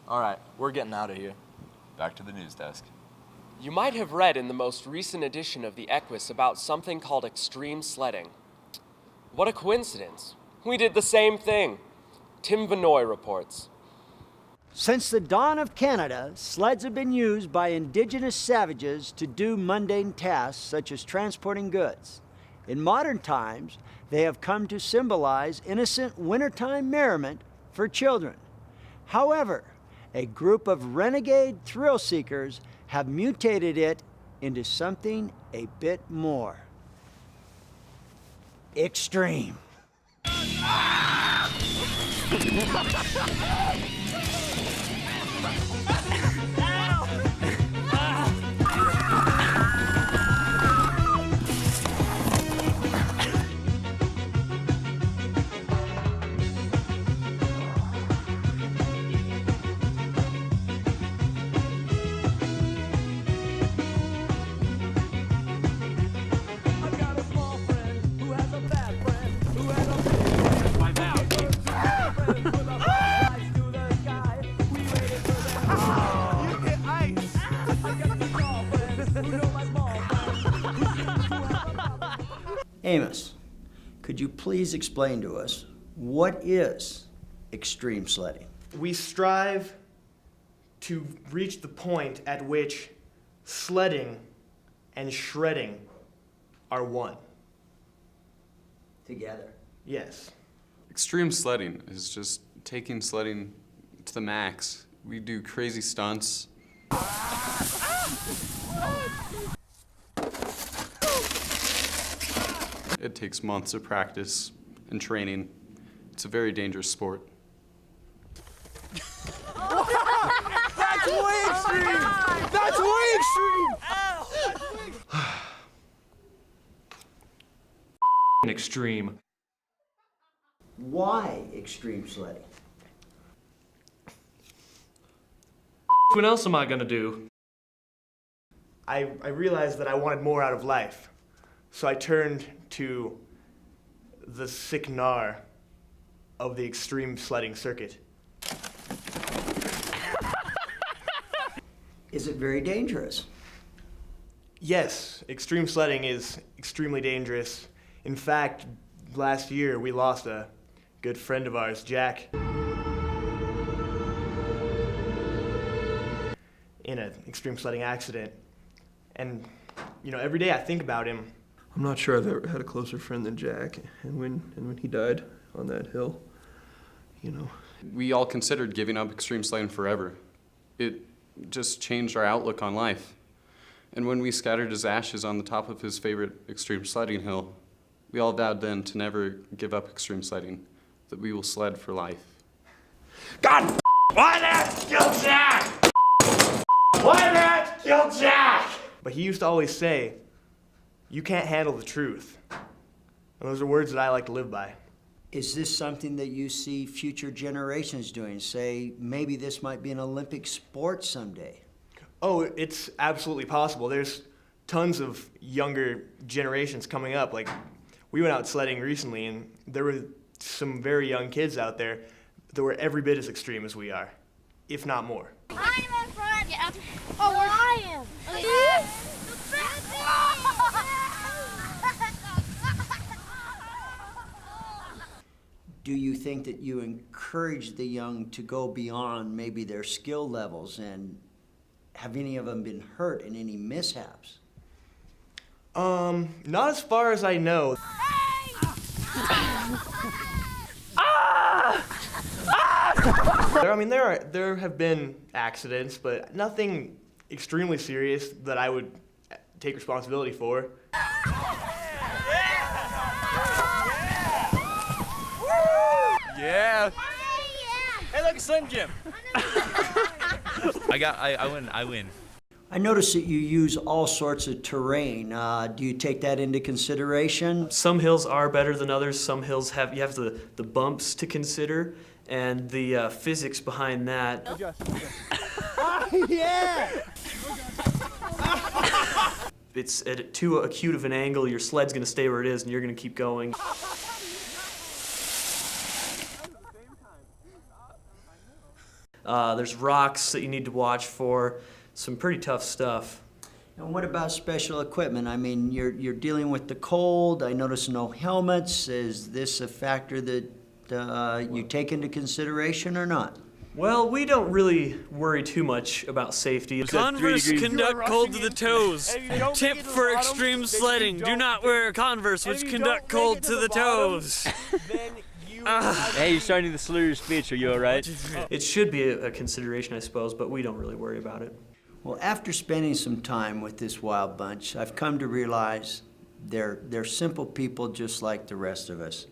All right, we're getting out of here. Back to the news desk. You might have read in the most recent edition of the Equus about something called extreme sledding. What a coincidence. We did the same thing. Tim Vinoy reports. Since the dawn of Canada, sleds have been used by indigenous savages to do mundane tasks such as transporting goods. In modern times, they have come to symbolize innocent wintertime merriment for children. However, a group of renegade thrill seekers have mutated it into something a bit more extreme. Amos, could you please explain to us what is extreme sledding? We strive to reach the point at which sledding and shredding are one. Together. Yes. Extreme sledding is just taking sledding to the max. We do crazy stunts. It takes months of practice and training. It's a very dangerous sport. That's way extreme! That's way extreme! Extreme. Why extreme sledding? What else am I gonna do? I realized that I wanted more out of life. So I turned to the sick gnar of the extreme sledding circuit. Is it very dangerous? Yes, extreme sledding is extremely dangerous. In fact, last year we lost a good friend of ours, Jack, in an extreme sledding accident. And, you know, every day I think about him. I'm not sure I've ever had a closer friend than Jack, and when he died on that hill, you know. We all considered giving up extreme sledding forever. It just changed our outlook on life. And when we scattered his ashes on the top of his favorite extreme sledding hill, we all vowed then to never give up extreme sledding, that we will sled for life. God, why not kill Jack? Why not kill Jack? But he used to always say, you can't handle the truth. And those are words that I like to live by. Is this something that you see future generations doing? Say, maybe this might be an Olympic sport someday. Oh, it's absolutely possible. There's tons of younger generations coming up. Like, we went out sledding recently, and there were some very young kids out there that were every bit as extreme as we are, if not more. I'm in front. Yeah. Oh, where I am. Do you think that you encourage the young to go beyond maybe their skill levels, and have any of them been hurt in any mishaps? Not as far as I know. There have been accidents, but nothing extremely serious that I would take responsibility for. Yeah! Hey, look, Slim Jim! I win. I notice that you use all sorts of terrain. Do you take that into consideration? Some hills are better than others. Some hills have the bumps to consider and the physics behind that. Yeah! It's at too acute of an angle, your sled's gonna stay where it is and you're gonna keep going. There's rocks that you need to watch for. Some pretty tough stuff. And what about special equipment? I mean, you're dealing with the cold. I notice no helmets. Is this a factor that you take into consideration or not? Well, we don't really worry too much about safety. Converse conduct cold to the toes. Tip for extreme sledding. Do not wear Converse which conduct cold to the toes. Hey, you're starting to slur your speech. Are you all right? It should be a consideration, I suppose, but we don't really worry about it. Well, after spending some time with this wild bunch, I've come to realize they're simple people just like the rest of us.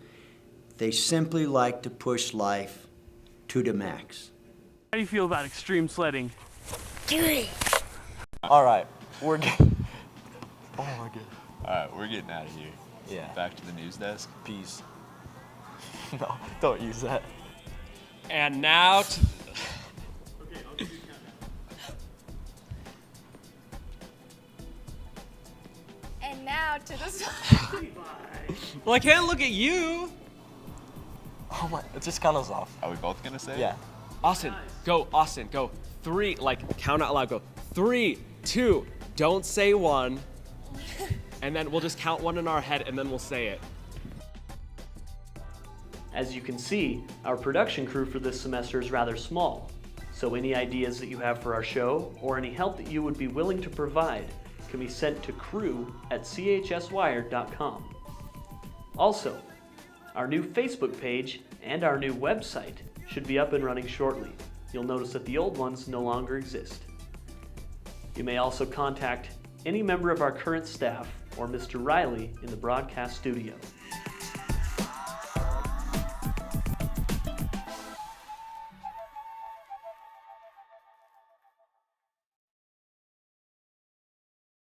They simply like to push life to the max. How do you feel about extreme sledding? All right, we're getting... Oh my God. All right, we're getting out of here. Yeah. Back to the news desk. Peace. No, don't use that. And now to... And now to the Well, I can't look at you. Oh my, it just kind of off. Are we both gonna say it? Yeah. Austin, go, Austin, go. 3, like, count out loud, go. 3, 2, don't say 1. And then we'll just count 1 in our head and then we'll say it. As you can see, our production crew for this semester is rather small. So any ideas that you have for our show or any help that you would be willing to provide can be sent to crew@chswired.com. Also, our new Facebook page and our new website should be up and running shortly. You'll notice that the old ones no longer exist. You may also contact any member of our current staff or Mr. Riley in the broadcast studio.